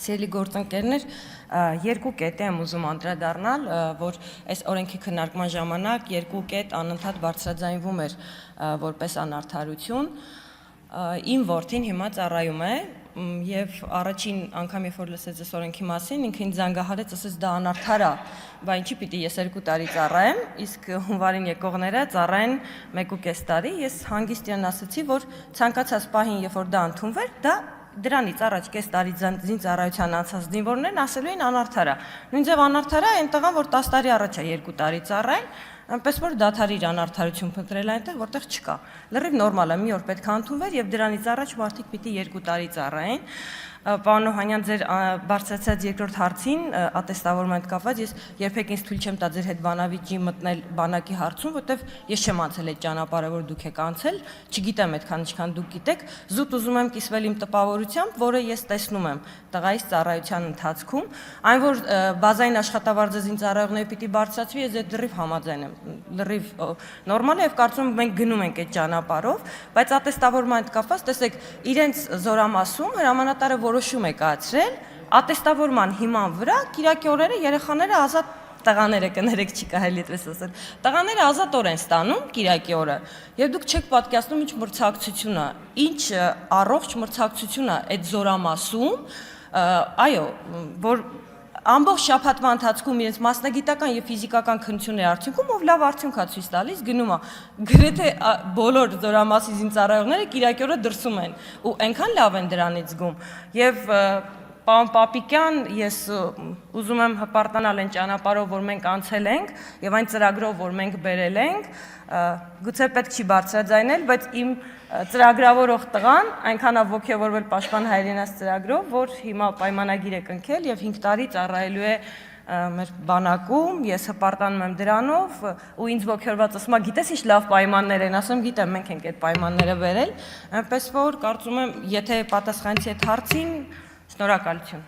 Սիրելի գործընկերներ, երկու կետ եմ ուզում անդրադառնալ, որ այս օրենքի քննարկման ժամանակ երկու կետ անընդհատ բարձրաձայնվում էր որպես անարդարություն։ Իմ որդին հիմա ծառայում է եւ առաջին անգամ երբ որ լսեց այս օրենքի մասին, ինքը ինձ զանգահարեց, ասեց դա անարդար է, բա ինչի պիտի ես 2 տարի ծառայեմ, իսկ հունվարին եկողները ծառայեն 1.5 տարի։ Ես հանգիստ իրեն ասացի, որ ցանկացած պահին, երբ որ դա ընդունվեր, դա դրանից առաջ կես տարի ծառայության անցած զինվորներն ասելու են անարդար է։ Նույն ձև անարդար է այն տղան, որ 10 տարի առաջ է 2 տարի ծառայել, այնպես որ դադարի իր անարդարություն փնտրել այնտեղ, որտեղ չկա։ Լրիվ նորմալ է, մի օր պետք է ընդունվեր եւ դրանից առաջ մարդիկ պիտի 2 տարի ծառայեն։ Պարոն Օհանյան, ձեր բարձրացած երկրորդ հարցին ատեստավորման հետ կապված ես երբեք ինձ թույլ չեմ տա ձեր հետ բանավիճի մտնել բանակի հարցում, որտեվ ես չեմ անցել այդ ճանապարհը, որ դուք եք անցել, չգիտեմ այդքան ինչքան դուք գիտեք, զուտ ուզում եմ կիսվել իմ տպավորությամբ, որը ես տեսնում եմ տղայիս ծառայության ընթացքում, այն որ բազային աշխատավարձը զինծառայողների պիտի բարձրացվի, ես այդ լրիվ համաձայն եմ, լրիվ նորմալ է եւ կարծում եմ մենք գնում ենք այդ ճանապարհով, բայց ատեստավորման հետ կապված, տեսեք, իրենց զորամասում հրամանատարը որոշում է կայացրել ատեստավորման հիման վրա կիրակի օրերը երեխաները ազատ տղաները կներեք չի կարելի այդպես ասել տղաները ազատ օր են ստանում կիրակի օրը եւ դուք չեք պատկերացնում ինչ մրցակցություն է ինչ առողջ մրցակցություն է այդ զորամասում այո որ ամբողջ շաբաթվա ընթացքում իրենց մասնագիտական եւ ֆիզիկական քննությունների արդյունքում ով լավ արդյունք է ցույց տալիս գնում է գրեթե բոլոր զորամասի զինծառայողները կիրակի օրը դրսում են ու այնքան լավ են դրանից զգում եւ Պարոն Պապիկյան, ես ուզում եմ հպարտանալ այն ճանապարհով, որ մենք անցել ենք եւ այն ծրագրով, որ մենք բերել ենք, գուցե պետք չի բարձրաձայնել, բայց իմ ծրագրավորող տղան այնքան է ոգևորվել Պաշտպան հայրենաց ծրագրով, որ հիմա պայմանագիր է կնքել եւ 5 տարի ծառայելու է մեր բանակում, ես հպարտանում եմ դրանով ու ինձ ոգևորված ասում է, գիտես ինչ լավ պայմաններ են, ասում գիտեմ, մենք ենք այդ պայմանները բերել, այնպես որ կարծում եմ, եթե պատասխանեցի այդ հարցին, շնորհակալություն։